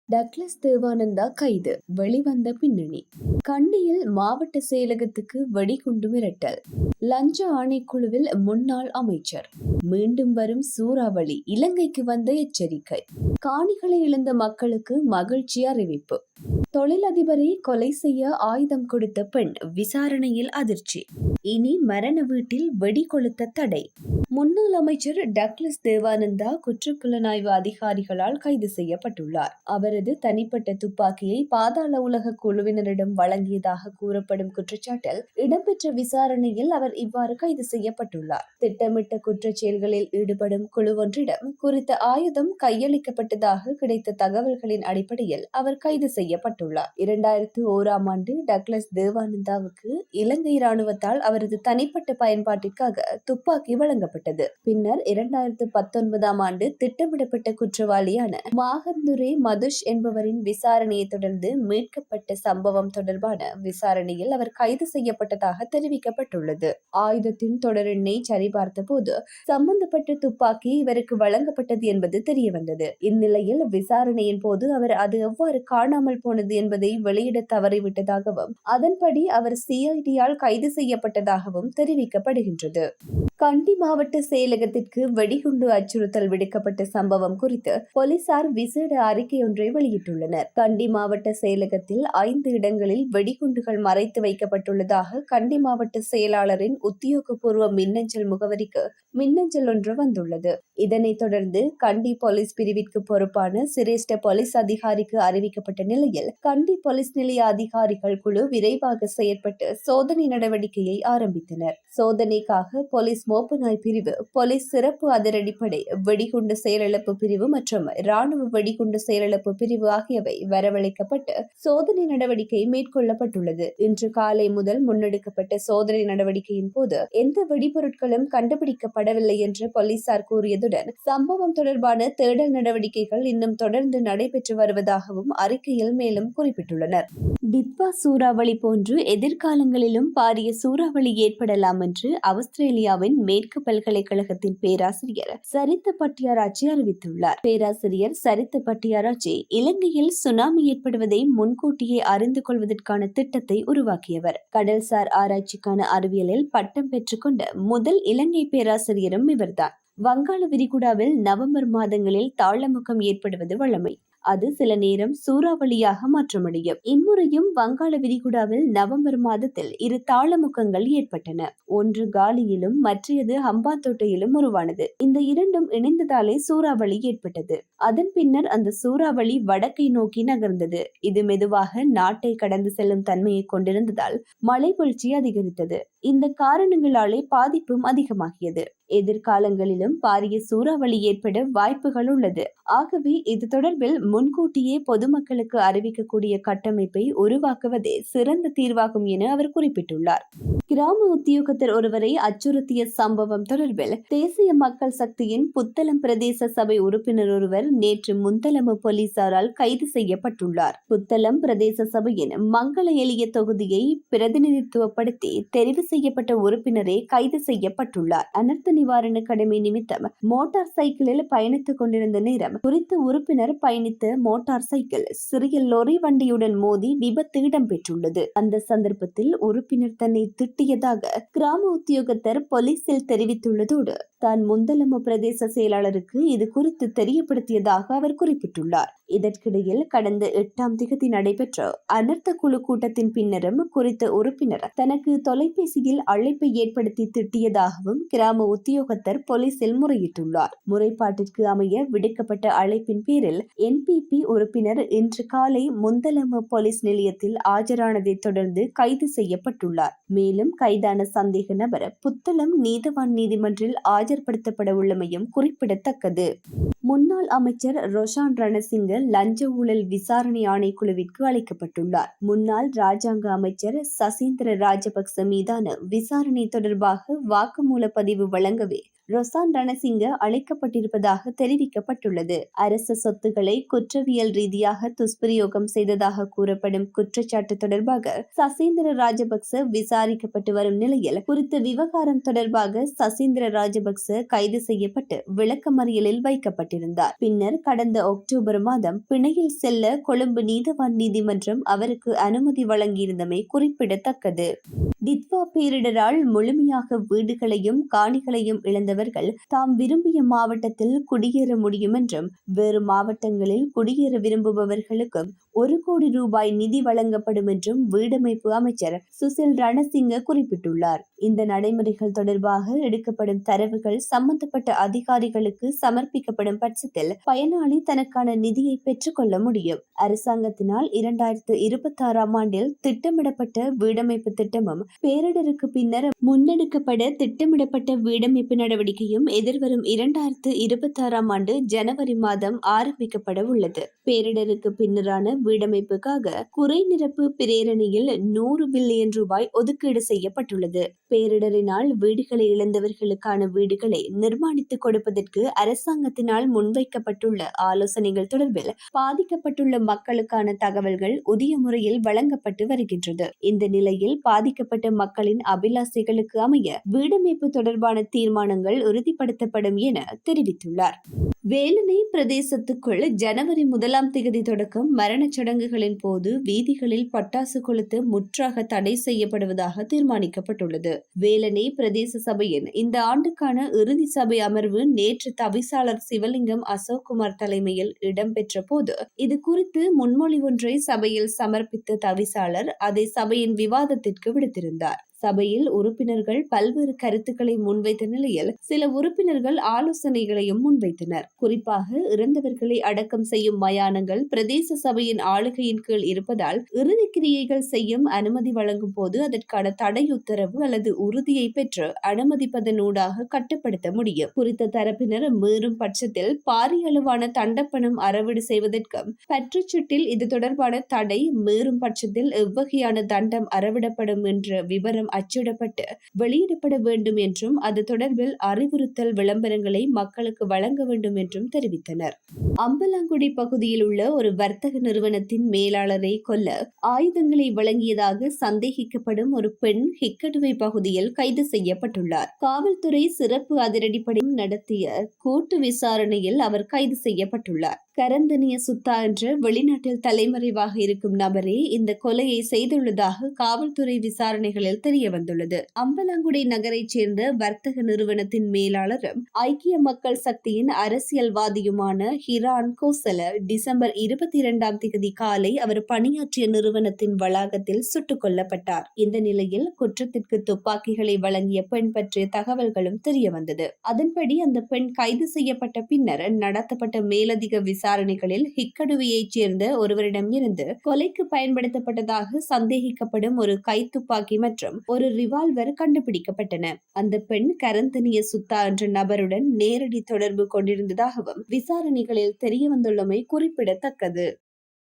Douglas Devananda கைது. வெளிவந்த பின்னணி. கண்டியில் மாவட்ட செயலகத்துக்கு வெடிகுண்டு மிரட்டல். லஞ்ச ஆணைக்குழுவில் முன்னாள் அமைச்சர். மீண்டும் வரும் சூறாவளி, இலங்கைக்கு வந்த எச்சரிக்கை. காணிகளை இழந்த மக்களுக்கு மகிழ்ச்சி அறிவிப்பு. தொழிலதிபரை கொலை செய்ய ஆயுதம் கொடுத்த பெண் விசாரணையில் அதிர்ச்சி. இனி மரண வீட்டில் வெடி கொளுத்த தடை. முன்னாள் அமைச்சர் டக்ளஸ் தேவானந்தா குற்றப்புலனாய்வு அதிகாரிகளால் கைது செய்யப்பட்டுள்ளார். அவரது தனிப்பட்ட துப்பாக்கியை பாதாள உலக குழுவினரிடம் வழங்கியதாக கூறப்படும் குற்றச்சாட்டில் இடம்பெற்ற விசாரணையில் அவர் இவ்வாறு கைது செய்யப்பட்டுள்ளார். திட்டமிட்ட குற்றச் செயல்களில் ஈடுபடும் குழு ஒன்றிடம் குறித்த ஆயுதம் கையளிக்கப்பட்டதாக கிடைத்த தகவல்களின் அடிப்படையில் அவர் கைது செய்யப்பட்டுள்ளார். 2001ஆம் ஆண்டு டக்ளஸ் தேவானந்தாவுக்கு இலங்கை இராணுவத்தால் அவரது தனிப்பட்ட பயன்பாட்டிற்காக துப்பாக்கி வழங்கப்பட்டது. பின்னர் 2019ஆம் ஆண்டு திட்டமிடப்பட்ட குற்றவாளியான மாகந்துரே மதுஷ் என்பவரின் விசாரணையை தொடர்ந்து மீட்கப்பட்ட சம்பவம் தொடர்பான விசாரணையில் அவர் கைது செய்யப்பட்டதாக தெரிவிக்கப்பட்டுள்ளது. ஆயுதத்தின் தொடரெண்ணை சரிபார்த்த போது சம்பந்தப்பட்ட துப்பாக்கி இவருக்கு வழங்கப்பட்டது என்பது தெரியவந்தது. இந்நிலையில் விசாரணையின் போது அவர் அது எவ்வாறு காணாமல் போனது என்பதை வெளியிட தவறிவிட்டதாகவும் அதன்படி அவர் சிஐடியால் கைது செய்யப்பட்டதாகவும் தெரிவிக்கப்படுகின்றது. கண்டி மாவட்ட செயலகத்திற்கு வெடிகுண்டு அச்சுறுத்தல் விடுக்கப்பட்ட சம்பவம் குறித்து போலீசார் விசேட அறிக்கை ஒன்றை வெளியிட்டுள்ளனர். கண்டி மாவட்ட செயலகத்தில் 5 இடங்களில் வெடிகுண்டுகள் மறைத்து வைக்கப்பட்டுள்ளதாக கண்டி மாவட்ட செயலாளரின் உத்தியோகபூர்வ மின்னஞ்சல் முகவரிக்கு மின்னஞ்சல் ஒன்று வந்துள்ளது. இதனைத் தொடர்ந்து கண்டி போலீஸ் பிரிவிற்கு பொறுப்பான சிரேஷ்ட போலீஸ் அதிகாரிக்கு அறிவிக்கப்பட்ட நிலையில் கண்டி போலீஸ் நிலைய அதிகாரிகள் குழு விரைவாக செயற்பட்டு சோதனை நடவடிக்கையை ஆரம்பித்தனர். சோதனைக்காக போலீஸ் மோப்பநாய் பிரிவு, போலீஸ் சிறப்பு அதிரடிப்படை, வெடிகுண்டு செயலிழப்பு பிரிவு மற்றும் ராணுவ வெடிகுண்டு செயலிழப்பு பிரிவு ஆகியவை வரவழைக்கப்பட்டு சோதனை நடவடிக்கை மேற்கொள்ளப்பட்டுள்ளது. இன்று காலை முதல் முன்னெடுக்கப்பட்ட சோதனை நடவடிக்கையின் போது எந்த வெடிபொருட்களும் கண்டுபிடிக்கப்படவில்லை என்று போலீசார் கூறியதுடன் சம்பவம் தொடர்பான தேடல் நடவடிக்கைகள் இன்னும் தொடர்ந்து நடைபெற்று வருவதாகவும் அறிக்கையில் மேலும் குறிப்பிட்டுள்ளனர். டிட்வா சூறாவளி போன்று எதிர்காலங்களிலும் பாரிய சூறாவளி ஏற்படலாம் என்று ஆஸ்திரேலியாவின் மேற்கு பல்கலைக்கழகத்தின் பேராசிரியர் சரித்த பட்டியாராச்சி அறிவித்துள்ளார். பேராசிரியர் சரித்த பட்டியாராச்சி இலங்கையில் சுனாமி ஏற்படுவதை முன்கூட்டியே அறிந்து கொள்வதற்கான திட்டத்தை உருவாக்கியவர். கடல்சார் ஆராய்ச்சிக்கான அறிவியலில் பட்டம் பெற்றுக்கொண்ட முதல் இலங்கை பேராசிரியரும் இவர்தான். வங்காள விரிகுடாவில் நவம்பர் மாதங்களில் தாளமுகம் ஏற்படுவது வழமை. அது சில நேரம் சூறாவளியாக மாற்றமடையும். இம்முறையும் வங்காள விரிகுடாவில் நவம்பர் மாதத்தில் 2 தாளமுகங்கள் ஏற்பட்டன. ஒன்று காலியிலும் மற்றையது ஹம்பாந்தோட்டையிலும் உருவானது. இந்த இரண்டும் இணைந்ததாலே சூறாவளி ஏற்பட்டது. அதன் பின்னர் அந்த சூறாவளி வடக்கை நோக்கி நகர்ந்தது. இது மெதுவாக நாட்டை கடந்து செல்லும் தன்மையை கொண்டிருந்ததால் மழை வீழ்ச்சி அதிகரித்தது. இந்த காரணங்களாலே பாதிப்பும் அதிகமாகியது. எதிர்காலங்களிலும் பாரிய சூறாவளி ஏற்பட வாய்ப்புகள் உள்ளது. ஆகவே இது தொடர்பில் முன்கூட்டியே பொதுமக்களுக்கு அறிவிக்கக்கூடிய கட்டமைப்பை உருவாக்குவதே சிறந்த தீர்வாகும் என அவர் குறிப்பிட்டுள்ளார். கிராம உத்தியோகத்தர் ஒருவரை அச்சுறுத்திய சம்பவம் தொடர்பில் தேசிய மக்கள் சக்தியின் புத்தளம் பிரதேச சபை உறுப்பினர் ஒருவர் நேற்று முந்தளமு போலீசாரால் கைது செய்யப்பட்டுள்ளார். புத்தளம் பிரதேச சபையின் மங்கள எளிய தொகுதியை பிரதிநிதித்துவப்படுத்தி தெரிவு செய்யப்பட்ட உறுப்பினரே கைது செய்யப்பட்டுள்ளார். அனர்த்த நிவாரண கடமை நிமித்தம் மோட்டார் சைக்கிளில் பயணித்துக் கொண்டிருந்த நேரம் குறித்த உறுப்பினர் பயணித்த மோட்டார் சைக்கிள் சிறிய லொரி வண்டியுடன் மோதி விபத்து இடம்பெற்றுள்ளது. அந்த சந்தர்ப்பத்தில் உறுப்பினர் தன்னை திட்டியதாக கிராம உத்தியோகத்தர் போலீசில் தெரிவித்துள்ளதோடு தான் முந்தளமு பிரதேச செயலாளருக்கு இது குறித்து தெரியப்படுத்தியதாக அவர் குறிப்பிட்டுள்ளார். இதற்கிடையில் கடந்த 8ஆம் திகதி நடைபெற்ற அனர்த்த குழு கூட்டத்தின் பின்னரும் குறித்த உறுப்பினர் தனக்கு தொலைபேசியில் அழைப்பை ஏற்படுத்தி திட்டியதாகவும் கிராம உத்தியோகத்தர் போலீசில் முறையிட்டுள்ளார். முறைப்பாட்டிற்கு அமைய விடுக்கப்பட்ட அழைப்பின் பேரில் என்பிபி உறுப்பினர் இன்று காலை முந்தளமு போலீஸ் நிலையத்தில் ஆஜரானதை தொடர்ந்து கைது செய்யப்பட்டுள்ளார். மேலும் கைதான சந்தேக நபர் புத்தளம் நீதவான் நீதிமன்றில் ஆஜர்படுத்தப்பட உள்ளமையும் குறிப்பிடத்தக்கது. முன்னாள் அமைச்சர் ரோஷான் ரணசிங்க லஞ்ச ஊழல் விசாரணை ஆணைக்குழுவிற்கு அழைக்கப்பட்டுள்ளார். முன்னாள் ராஜாங்க அமைச்சர் சசீந்திர ராஜபக்ச மீதான விசாரணை தொடர்பாக வாக்குமூல பதிவு வழங்கவே ரொசான் ரணசிங்க அழைக்கப்பட்டிருப்பதாக தெரிவிக்கப்பட்டுள்ளது. அரசு சொத்துக்களை குற்றவியல் ரீதியாக துஷ்பிரயோகம் செய்ததாக கூறப்படும் குற்றச்சாட்டு தொடர்பாக சசீந்திர ராஜபக்ச விசாரிக்கப்பட்டு வரும் நிலையில் குறித்த விவகாரம் தொடர்பாக சசீந்திர ராஜபக்ச கைது செய்யப்பட்டு விளக்கமறியலில் வைக்கப்பட்டிருந்தார். பின்னர் கடந்த அக்டோபர் மாதம் பிணையில் செல்ல கொழும்பு நீதவான் நீதிமன்றம் அவருக்கு அனுமதி வழங்கியிருந்தமை குறிப்பிடத்தக்கது. டிட்வா பேரிடரால் முழுமையாக வீடுகளையும் காணிகளையும் இழந்தவர்கள் தாம் விரும்பிய மாவட்டத்தில் குடியேற முடியும் என்றும் வேறு மாவட்டங்களில் குடியேற விரும்புபவர்களுக்கும் 1 கோடி ரூபாய் நிதி வழங்கப்படும் என்றும் வீடமைப்பு அமைச்சர் சுசில் ரணசிங்க குறிப்பிட்டுள்ளார். இந்த நடைமுறைகள் தொடர்பாக எடுக்கப்படும் தரவுகள் சம்பந்தப்பட்ட அதிகாரிகளுக்கு சமர்ப்பிக்கப்படும் பட்சத்தில் பயனாளி தனக்கான நிதியை பெற்றுக் கொள்ள முடியும். அரசாங்கத்தினால் 2026ஆம் ஆண்டில் திட்டமிடப்பட்ட வீடமைப்பு திட்டமும் பேரிடருக்கு பின்னர் முன்னெடுக்கப்பட திட்டமிடப்பட்ட வீடமைப்பு நடவடிக்கையும் எதிர்வரும் 2026ஆம் ஆண்டு ஜனவரி மாதம் ஆரம்பிக்கப்பட உள்ளது. பேரிடருக்கு பின்னரான வீடமைப்புக்காக குறை நிரப்பு பிரேரணையில் 100 பில்லியன் ரூபாய் ஒதுக்கீடு செய்யப்பட்டுள்ளது. பேரிடரினால் வீடுகளை இழந்தவர்களுக்கான வீடுகளை நிர்மாணித்துக் கொடுப்பதற்கு அரசாங்கத்தினால் முன்வைக்கப்பட்டுள்ள ஆலோசனைகள் தொடர்பில் பாதிக்கப்பட்டுள்ள மக்களுக்கான தகவல்கள் உரிய முறையில் வழங்கப்பட்டு வருகின்றது. இந்த நிலையில் பாதிக்கப்பட்ட மக்களின் அபிலாசைகளுக்கு அமைய வீடமைப்பு தொடர்பான தீர்மானங்கள் உறுதிப்படுத்தப்படும் என தெரிவித்துள்ளார். வேலனை பிரதேசத்துக்குள் ஜனவரி 1ஆம் தேதி தொடக்கம் மரணச் சடங்குகளின் போது வீதிகளில் பட்டாசு கொளுத்து முற்றாக தடை செய்யப்படுவதாக தீர்மானிக்கப்பட்டுள்ளது. வேலனை பிரதேச சபையின் இந்த ஆண்டுக்கான இறுதி சபை அமர்வு நேற்று தவிசாளர் சிவலிங்கம் அசோக்குமார் தலைமையில் இடம்பெற்ற போது இது குறித்து முன்மொழி ஒன்றை சபையில் சமர்ப்பித்த தவிசாளர் அதை சபையின் விவாதத்திற்கு விடுத்திருந்தார். சபையில் உறுப்பினர்கள் பல்வேறு கருத்துக்களை முன்வைத்த நிலையில் சில உறுப்பினர்கள் ஆலோசனைகளையும் முன்வைத்தனர். குறிப்பாக இறந்தவர்களை அடக்கம் செய்யும் மயானங்கள் பிரதேச சபையின் ஆளுகையின் கீழ் இருப்பதால் இறுதி கிரியைகள் செய்யும் அனுமதி வழங்கும் போது அதற்கான தடை உத்தரவு அல்லது உறுதியை பெற்று அனுமதிப்பதனூடாக கட்டுப்படுத்த முடியும். குறித்த தரப்பினர் மீறும் பட்சத்தில் பாரிய அளவான தண்டப்பணம் அறவீடு செய்வதற்கும் பற்றுச்சீட்டில் இது தொடர்பான தடை மீறும் பட்சத்தில் எவ்வகையான தண்டம் அறவிடப்படும் என்ற விவரம் அச்சிடப்பட்டு வெளியிடப்பட வேண்டும் என்றும் அது தொடர்பில் அறிவுறுத்தல் விளம்பரங்களை மக்களுக்கு வழங்க வேண்டும் என்றும் தெரிவித்தனர். அம்பலாங்குடி பகுதியில் உள்ள ஒரு வர்த்தக நிறுவனத்தின் மேலாளரை கொல்ல ஆயுதங்களை வழங்கியதாக சந்தேகிக்கப்படும் ஒரு பெண் ஹிக்கடுவை பகுதியில் கைது செய்யப்பட்டுள்ளார். காவல்துறை சிறப்பு அதிரடிப்படை நடத்திய கூட்டு விசாரணையில் அவர் கைது செய்யப்பட்டுள்ளார். கரந்தனிய சுத்தா என்ற வெளிநாட்டில் தலைமறைவாக இருக்கும் நபரே இந்த கொலையை செய்துள்ளதாக காவல்துறை விசாரணைகளில் தெரிய வந்துள்ளது. அம்பலாங்குடி நகரைச் சேர்ந்த வர்த்தக நிறுவனத்தின் மேலாளரும் ஐக்கிய மக்கள் சக்தியின் அரசியல்வாதியுமான ஹிரான் கோசல டிசம்பர் 22ஆம் தேதி காலை அவர் பணியாற்றிய நிறுவனத்தின் வளாகத்தில் சுட்டுக் கொல்லப்பட்டார். இந்த நிலையில் குற்றத்திற்கு துப்பாக்கிகளை வழங்கிய பெண் பற்றிய தகவல்களும் தெரிய வந்தது. அதன்படி அந்த பெண் கைது செய்யப்பட்ட பின்னர் நடத்தப்பட்ட மேலதிக விசாரணைகளில் ஹிக்கடுவையைச் சேர்ந்த ஒருவரிடம் இருந்து கொலைக்கு பயன்படுத்தப்பட்டதாக சந்தேகிக்கப்படும் ஒரு கைத்துப்பாக்கி மற்றும் ஒரு ரிவால்வர் கண்டுபிடிக்கப்பட்டன. அந்த பெண் கரந்தனிய சுத்தா என்ற நபருடன் நேரடி தொடர்பு கொண்டிருந்ததாகவும் விசாரணைகளில் தெரிய வந்துள்ளமை குறிப்பிடத்தக்கது.